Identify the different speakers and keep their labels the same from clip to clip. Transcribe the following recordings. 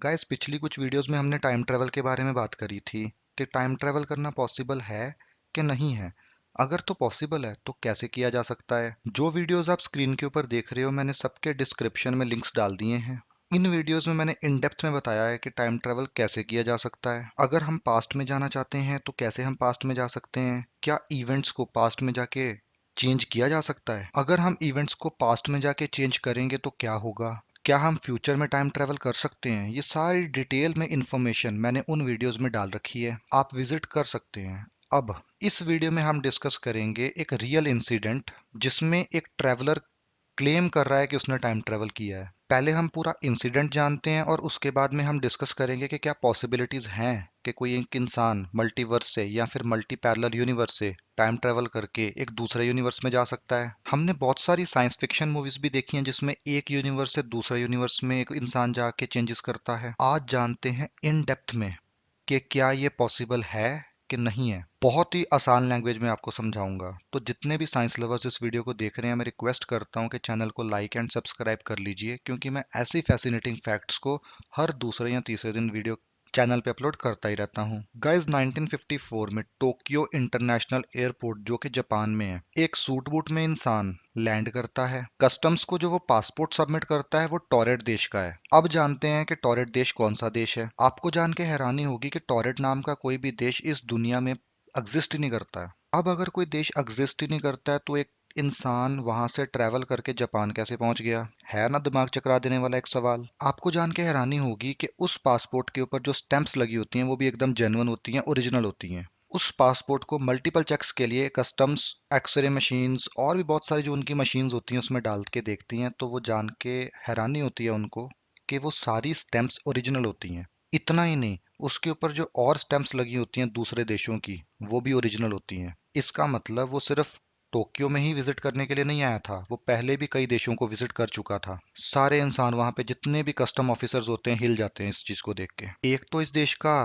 Speaker 1: Guys पिछली कुछ videos में हमने टाइम ट्रैवल के बारे में बात करी थी कि टाइम ट्रैवल करना पॉसिबल है कि नहीं है। अगर तो पॉसिबल है तो कैसे किया जा सकता है। जो वीडियोस आप स्क्रीन के ऊपर देख रहे हो मैंने सबके डिस्क्रिप्शन में लिंक्स डाल दिए हैं। इन वीडियोस में मैंने इन डेप्थ में बताया है कि टाइम ट्रैवल कैसे किया जा सकता है। अगर हम पास्ट में जाना चाहते हैं तो कैसे हम पास्ट में जा सकते हैं, क्या इवेंट्स को पास्ट में जाके चेंज किया जा सकता है। अगर हम इवेंट्स को पास्ट में जाके चेंज करेंगे तो क्या होगा, क्या हम फ्यूचर में टाइम ट्रैवल कर सकते हैं। ये सारी डिटेल में इंफॉर्मेशन मैंने उन वीडियोस में डाल रखी है, आप विजिट कर सकते हैं। अब इस वीडियो में हम डिस्कस करेंगे एक रियल इंसिडेंट जिसमें एक ट्रैवलर क्लेम कर रहा है कि उसने टाइम ट्रैवल किया है। पहले हम पूरा इंसिडेंट जानते हैं और उसके बाद में हम डिस्कस करेंगे कि क्या पॉसिबिलिटीज हैं कि कोई एक इंसान मल्टीवर्स से या फिर मल्टी पैरेलल यूनिवर्स से टाइम ट्रैवल करके एक दूसरे यूनिवर्स में जा सकता है। हमने बहुत सारी साइंस फिक्शन मूवीज भी देखी हैं जिसमें एक यूनिवर्स से दूसरे यूनिवर्स में एक इंसान जाके चेंजेस करता है। आज जानते हैं इन डेप्थ में कि क्या ये पॉसिबल है कि नहीं है। बहुत ही आसान लैंग्वेज में आपको समझाऊंगा, तो जितने भी साइंस लवर्स इस वीडियो को देख रहे हैं मैं रिक्वेस्ट करता हूं कि चैनल को लाइक एंड सब्सक्राइब कर लीजिए, क्योंकि मैं ऐसी फैसिनेटिंग फैक्ट्स को हर दूसरे या तीसरे दिन वीडियो चैनल पे अपलोड करता ही रहता हूँ। गाइस 1954 में टोक्यो इंटरनेशनल एयरपोर्ट जो कि जापान में है, एक सूट बूट में इंसान लैंड करता है। कस्टम्स को जो वो पासपोर्ट सबमिट करता है वो टॉरेट देश का है। अब जानते हैं कि टॉरेट देश कौन सा देश है। आपको जान के हैरानी होगी कि टॉरेट नाम का कोई भी देश इस दुनिया में एग्जिस्ट ही नहीं करता है। अब अगर कोई देश एग्जिस्ट ही नहीं करता है तो एक इंसान वहां से ट्रैवल करके जापान कैसे पहुंच गया। है ना दिमाग चकरा देने वाला एक सवाल। आपको जान के हैरानी होगी कि उस पासपोर्ट के ऊपर जो स्टैंप्स लगी होती हैं वो भी एकदम जेन्युइन होती हैं, ओरिजिनल होती हैं। उस पासपोर्ट को मल्टीपल चेक्स के लिए कस्टम्स एक्सरे मशीन्स और भी बहुत सारी जो उनकी मशीन्स होती हैं उसमें डाल के देखती हैं, तो वो जान के हैरानी होती है उनको कि वो सारी स्टैंप्स ओरिजिनल होती हैं। इतना ही नहीं, उसके ऊपर जो और स्टैंप्स लगी होती हैं दूसरे देशों की वो भी ओरिजिनल होती हैं। इसका मतलब वो सिर्फ टोक्यो में ही विजिट करने के लिए नहीं आया था, वो पहले भी कई देशों को विजिट कर चुका था। सारे इंसान वहां पे जितने भी कस्टम ऑफिसर्स होते हैं हिल जाते हैं इस चीज को देख के। एक तो इस देश का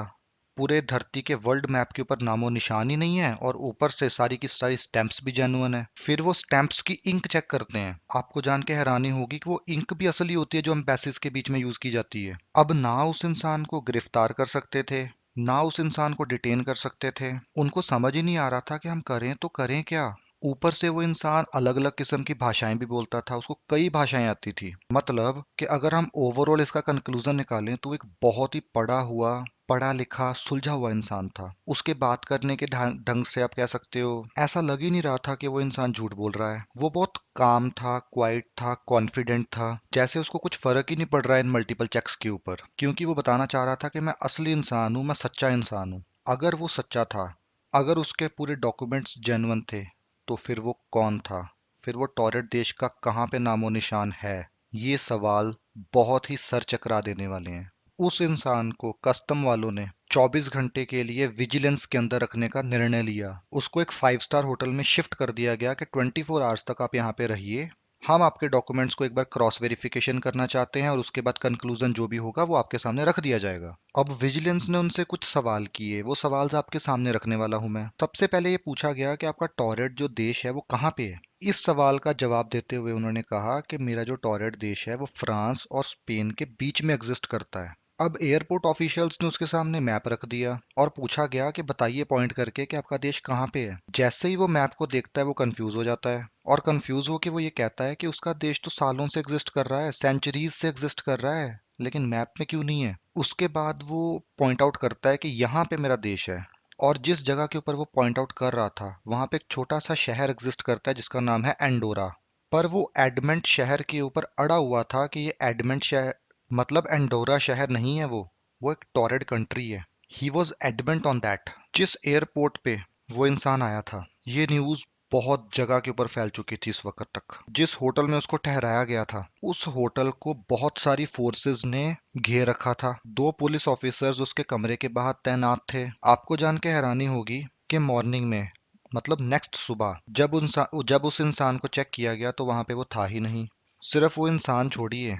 Speaker 1: पूरे धरती के वर्ल्ड मैप के ऊपर नामो निशान ही नहीं है और ऊपर से सारी की सारी स्टैंप्स भी जेन्युइन है। फिर वो स्टैंप्स की इंक चेक करते हैं। आपको जान के हैरानी होगी कि वो इंक भी असली होती है जो एम्बेसीज के बीच में यूज की जाती है। अब ना उस इंसान को गिरफ्तार कर सकते थे ना उस इंसान को डिटेन कर सकते थे। उनको समझ ही नहीं आ रहा था कि हम करें तो करें क्या। ऊपर से वो इंसान अलग अलग किस्म की भाषाएं भी बोलता था, उसको कई भाषाएं आती थी। मतलब कि अगर हम ओवरऑल इसका कंक्लूजन निकालें तो एक बहुत ही पढ़ा लिखा सुलझा हुआ इंसान था। उसके बात करने के ढंग से आप कह सकते हो ऐसा लग ही नहीं रहा था कि वो इंसान झूठ बोल रहा है। वो बहुत काम था, क्वाइट था, कॉन्फिडेंट था, जैसे उसको कुछ फर्क ही नहीं पड़ रहा है इन मल्टीपल चेक्स के ऊपर, क्योंकि वो बताना चाह रहा था कि मैं असली इंसान हूँ, मैं सच्चा इंसान हूँ। अगर वो सच्चा था, अगर उसके पूरे डॉक्यूमेंट्स जेन्युइन थे, तो फिर वो कौन था। फिर वो टॉरेट देश का कहाँ पे नामो निशान है। ये सवाल बहुत ही सर चकरा देने वाले हैं। उस इंसान को कस्टम वालों ने 24 घंटे के लिए विजिलेंस के अंदर रखने का निर्णय लिया। उसको एक 5 स्टार होटल में शिफ्ट कर दिया गया कि 24 आवर्स तक आप यहाँ पे रहिए, हम आपके डॉक्यूमेंट्स को एक बार क्रॉस वेरिफिकेशन करना चाहते हैं और उसके बाद कंक्लूजन जो भी होगा वो आपके सामने रख दिया जाएगा। अब विजिलेंस ने उनसे कुछ सवाल किए, वो सवाल आपके सामने रखने वाला हूं मैं। सबसे पहले ये पूछा गया कि आपका टॉरेट जो देश है वो कहाँ पे है। इस सवाल का जवाब देते हुए उन्होंने कहा कि मेरा जो टॉरेट देश है वो फ्रांस और स्पेन के बीच में एग्जिस्ट करता है। अब एयरपोर्ट ऑफिशियल्स ने उसके सामने मैप रख दिया और पूछा गया कि बताइए पॉइंट करके कि आपका देश कहाँ पे है। जैसे ही वो मैप को देखता है वो कंफ्यूज हो जाता है और कंफ्यूज होकर वो ये कहता है कि उसका देश तो सालों से एग्जिस्ट कर रहा है, सेंचुरीज से एग्जिस्ट कर रहा है, लेकिन मैप में क्यों नहीं है। उसके बाद वो पॉइंट आउट करता है कि यहाँ पे मेरा देश है। और जिस जगह के ऊपर वो पॉइंट आउट कर रहा था वहां पे एक छोटा सा शहर एग्जिस्ट करता है जिसका नाम है एंडोरा। पर वो एडमेंट शहर के ऊपर अड़ा हुआ था कि ये एडमेंट शहर मतलब एंडोरा शहर नहीं है, वो एक टॉरेड कंट्री है। He was adamant on that. जिस एयरपोर्ट पे वो इंसान आया था, ये न्यूज बहुत जगह के ऊपर फैल चुकी थी इस वक्त तक। जिस होटल में उसको ठहराया गया था उस होटल को बहुत सारी फोर्सेस ने घेर रखा था। 2 पुलिस ऑफिसर्स उसके कमरे के बाहर तैनात थे। आपको जान के हैरानी होगी कि मॉर्निंग में मतलब नेक्स्ट सुबह जब उस इंसान को चेक किया गया तो वहां पे वो था ही नहीं। सिर्फ वो इंसान छोड़िए,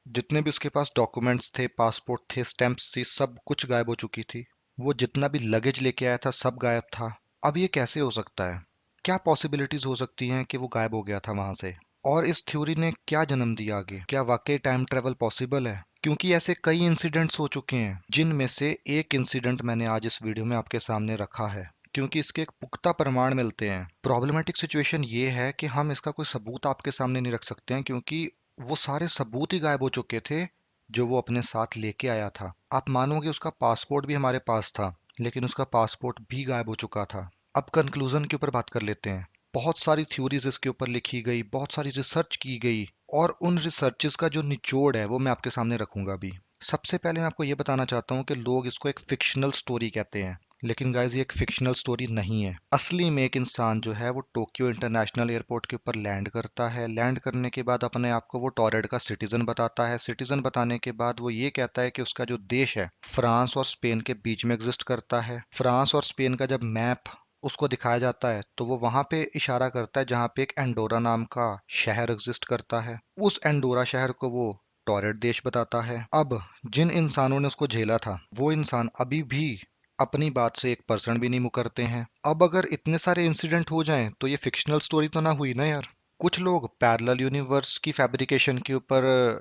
Speaker 1: जितने भी उसके पास डॉक्यूमेंट्स थे, पासपोर्ट थे, स्टैंप्स थी, सब कुछ गायब हो चुकी थी। वो जितना भी लगेज लेके आया था सब गायब था। अब ये कैसे हो सकता है। क्या पॉसिबिलिटीज हो सकती हैं कि वो गायब हो गया था वहां से। और इस थ्योरी ने क्या जन्म दिया आगे, क्या वाकई टाइम ट्रेवल पॉसिबल है। क्योंकि ऐसे कई इंसिडेंट्स हो चुके हैं जिनमें से एक इंसिडेंट मैंने आज इस वीडियो में आपके सामने रखा है, क्योंकि इसके एक पुख्ता प्रमाण मिलते हैं। प्रॉब्लमेटिक सिचुएशन ये है कि हम इसका कोई सबूत आपके सामने नहीं रख सकते हैं, क्योंकि वो सारे सबूत ही गायब हो चुके थे जो वो अपने साथ लेके आया था। आप मानोगे उसका पासपोर्ट भी हमारे पास था, लेकिन उसका पासपोर्ट भी गायब हो चुका था। अब कंक्लूजन के ऊपर बात कर लेते हैं। बहुत सारी थ्योरीज इसके ऊपर लिखी गई, बहुत सारी रिसर्च की गई, और उन रिसर्चेस का जो निचोड़ है वो मैं आपके सामने रखूंगा अभी। सबसे पहले मैं आपको ये बताना चाहता हूँ कि लोग इसको एक फिक्शनल स्टोरी कहते हैं, लेकिन गाइस ये एक फिक्शनल स्टोरी नहीं है। असली में एक इंसान जो है वो टोक्यो इंटरनेशनल एयरपोर्ट के ऊपर लैंड करता है। लैंड करने के बाद अपने आप को वो टॉरेट का सिटीजन बताता है। सिटीजन बताने के बाद वो ये कहता है कि उसका जो देश है फ्रांस और स्पेन के बीच में एग्जिस्ट करता है। फ्रांस और स्पेन का जब मैप उसको दिखाया जाता है तो वो वहां पे इशारा करता है जहां पे एक एंडोरा नाम का शहर एग्जिस्ट करता है। उस एंडोरा शहर को वो टॉरेट देश बताता है। अब जिन इंसानों ने उसको झेला था वो इंसान अभी भी अपनी बात से 1% भी नहीं मुकरते हैं। अब अगर इतने सारे इंसिडेंट हो जाएं तो ये फिक्शनल स्टोरी तो ना हुई ना यार। कुछ लोग पैरेलल यूनिवर्स की फैब्रिकेशन के ऊपर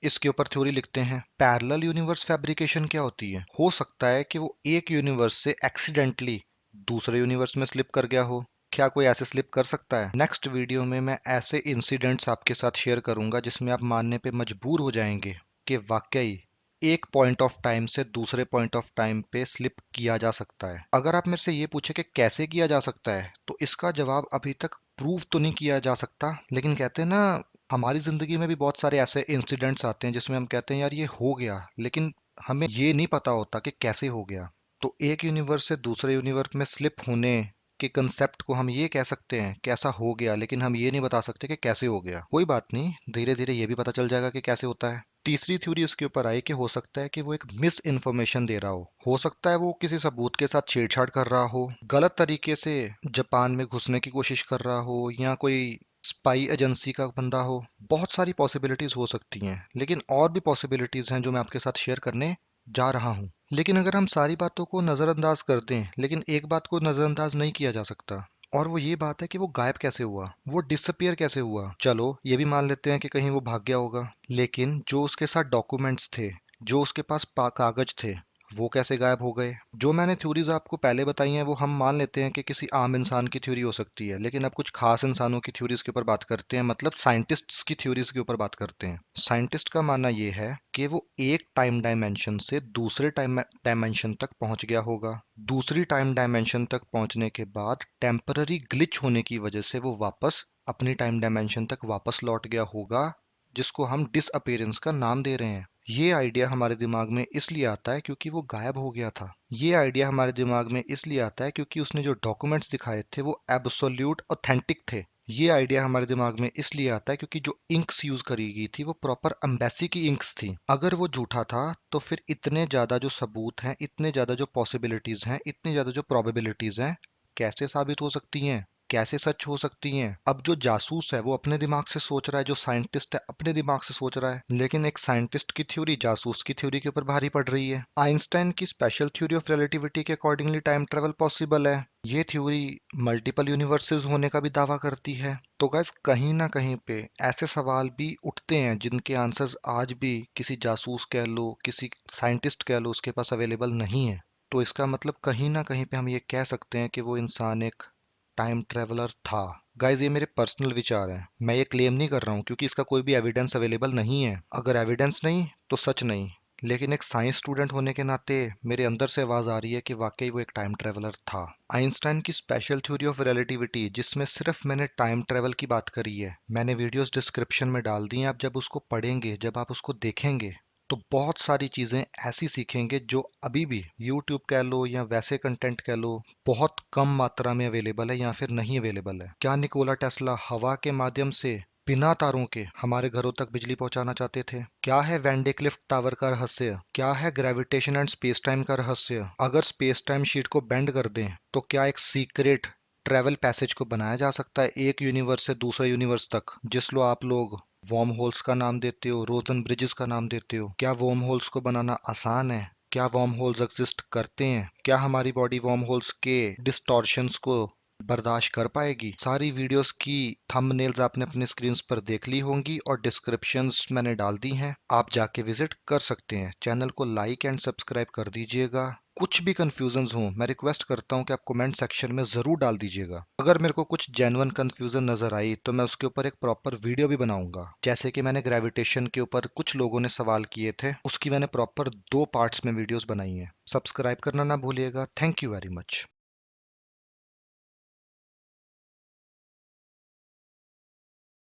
Speaker 1: इसके ऊपर थ्योरी लिखते हैं। पैरेलल यूनिवर्स फैब्रिकेशन क्या होती है? हो सकता है कि वो एक यूनिवर्स से एक्सीडेंटली दूसरे यूनिवर्स में स्लिप कर गया हो। क्या कोई ऐसे स्लिप कर सकता है? नेक्स्ट वीडियो में मैं ऐसे इंसिडेंट्स आपके साथ शेयर करूंगा जिसमें आप मानने पे मजबूर हो जाएंगे कि वाकई एक पॉइंट ऑफ टाइम से दूसरे point of time pay slip किया जा सकता है। अगर आप मेरे से ये पूछे कि कैसे किया जा सकता है, तो इसका जवाब अभी तक प्रूव तो नहीं किया जा सकता, लेकिन कहते हैं ना, हमारी जिंदगी में भी बहुत सारे ऐसे इंसिडेंट्स आते हैं जिसमें हम कहते हैं यार ये हो गया, लेकिन हमें ये नहीं पता होता कि कैसे हो गया। तो एक यूनिवर्स से दूसरे यूनिवर्स में स्लिप होने के कंसेप्ट को हम ये कह सकते हैं कि ऐसा हो गया, लेकिन हम ये नहीं बता सकते कि कैसे हो गया। कोई बात नहीं, धीरे धीरे ये भी पता चल जाएगा कि कैसे होता है। तीसरी थ्योरी इसके ऊपर आई कि हो सकता है कि वो एक मिस इन्फॉर्मेशन दे रहा हो सकता है वो किसी सबूत के साथ छेड़छाड़ कर रहा हो, गलत तरीके से जापान में घुसने की कोशिश कर रहा हो, या कोई स्पाई एजेंसी का बंदा हो। बहुत सारी पॉसिबिलिटीज हो सकती हैं, लेकिन और भी पॉसिबिलिटीज हैं जो मैं आपके साथ शेयर करने जा रहा हूं। लेकिन अगर हम सारी बातों को नज़रअंदाज कर दें, लेकिन एक बात को नज़रअंदाज नहीं किया जा सकता, और वो ये बात है कि वो गायब कैसे हुआ, वो डिसअपियर कैसे हुआ। चलो ये भी मान लेते हैं कि कहीं वो भाग गया होगा, लेकिन जो उसके साथ डॉक्यूमेंट्स थे, जो उसके पास कागज थे, वो कैसे गायब हो गए? जो मैंने थ्योरीज आपको पहले बताई हैं वो हम मान लेते हैं कि किसी आम इंसान की थ्योरी हो सकती है, लेकिन अब कुछ खास इंसानों की थ्योरीज के ऊपर बात करते हैं, मतलब साइंटिस्ट्स की थ्योरीज के ऊपर बात करते हैं। साइंटिस्ट का मानना ये है कि वो एक टाइम डायमेंशन से दूसरे टाइम डायमेंशन तक पहुंच गया होगा। दूसरी टाइम डायमेंशन तक पहुंचने के बाद टेम्पररी ग्लिच होने की वजह से वो वापस अपनी टाइम डायमेंशन तक वापस लौट गया होगा, जिसको हम डिसअपीयरेंस का नाम दे रहे हैं। ये आइडिया हमारे दिमाग में इसलिए आता है क्योंकि वो गायब हो गया था। ये आइडिया हमारे दिमाग में इसलिए आता है क्योंकि उसने जो डॉक्यूमेंट्स दिखाए थे वो एब्सोल्यूट ऑथेंटिक थे। ये आइडिया हमारे दिमाग में इसलिए आता है क्योंकि जो इंक्स यूज करी गई थी वो प्रॉपर एम्बेसी की इंक्स थी। अगर वो झूठा था तो फिर इतने ज्यादा जो सबूत हैं, इतने ज्यादा जो पॉसिबिलिटीज हैं, इतनी ज्यादा जो प्रोबेबिलिटीज हैं, कैसे साबित हो सकती हैं, कैसे सच हो सकती हैं? अब जो जासूस है वो अपने दिमाग से सोच रहा है, जो साइंटिस्ट है अपने दिमाग से सोच रहा है, लेकिन एक साइंटिस्ट की थ्योरी जासूस की थ्योरी के ऊपर भारी पड़ रही है। आइंस्टाइन की स्पेशल थ्योरी ऑफ रिलेटिविटी के अकॉर्डिंगली टाइम ट्रेवल पॉसिबल है। ये थ्योरी मल्टीपल यूनिवर्सेस होने का भी दावा करती है। तो गैस कहीं ना कहीं पे ऐसे सवाल भी उठते हैं जिनके आंसर्स आज भी किसी जासूस कह लो, किसी साइंटिस्ट कह लो, उसके पास अवेलेबल नहीं है। तो इसका मतलब कहीं ना कहीं पे हम ये कह सकते हैं कि वो इंसान एक टाइम ट्रेवलर था। गाइज ये मेरे पर्सनल विचार हैं, मैं ये क्लेम नहीं कर रहा हूँ क्योंकि इसका कोई भी एविडेंस अवेलेबल नहीं है। अगर एविडेंस नहीं तो सच नहीं। लेकिन एक साइंस स्टूडेंट होने के नाते मेरे अंदर से आवाज आ रही है कि वाकई वो एक टाइम ट्रेवलर था। आइंस्टाइन की स्पेशल थ्योरी ऑफ रिलेटिविटी, जिसमें सिर्फ मैंने टाइम ट्रेवल की बात करी है, मैंने वीडियोस डिस्क्रिप्शन में डाल दी हैं। आप जब उसको पढ़ेंगे, जब आप उसको देखेंगे, तो बहुत सारी चीजें ऐसी सीखेंगे जो अभी भी यूट्यूब कह लो या वैसे कंटेंट कह लो बहुत कम मात्रा में अवेलेबल है या फिर नहीं अवेलेबल है। क्या निकोला टेस्ला हवा के माध्यम से बिना तारों के हमारे घरों तक बिजली पहुंचाना चाहते थे? क्या है वैन क्लिफ टावर का रहस्य? क्या है ग्रेविटेशन एंड स्पेस टाइम का रहस्य? अगर स्पेस टाइम शीट को बेंड कर दें तो क्या एक सीक्रेट ट्रेवल पैसेज को बनाया जा सकता है एक यूनिवर्स से दूसरे यूनिवर्स तक, जिसको आप लोग वर्म होल्स का नाम देते हो, रोजन ब्रिजेस का नाम देते हो? क्या वर्म होल्स को बनाना आसान है? क्या वर्म होल्स एग्जिस्ट करते हैं? क्या हमारी बॉडी वर्म होल्स के डिस्टॉर्शंस को बर्दाश्त कर पाएगी? सारी वीडियोस की थंबनेल्स आपने अपने स्क्रीन पर देख ली होंगी और डिस्क्रिप्शंस मैंने डाल दी हैं, आप जाके विजिट कर सकते हैं। चैनल को लाइक एंड सब्सक्राइब कर दीजिएगा। कुछ भी कंफ्यूजन्स हो मैं रिक्वेस्ट करता हूं कि आप कमेंट सेक्शन में जरूर डाल दीजिएगा। अगर मेरे को कुछ जेन्युइन कंफ्यूजन नजर आई तो मैं उसके ऊपर एक प्रॉपर वीडियो भी बनाऊंगा। जैसे कि मैंने ग्रेविटेशन के ऊपर कुछ लोगों ने सवाल किए थे, उसकी मैंने प्रॉपर 2 पार्ट्स में वीडियोस बनाई हैं। सब्सक्राइब करना ना भूलिएगा। Thank you very much.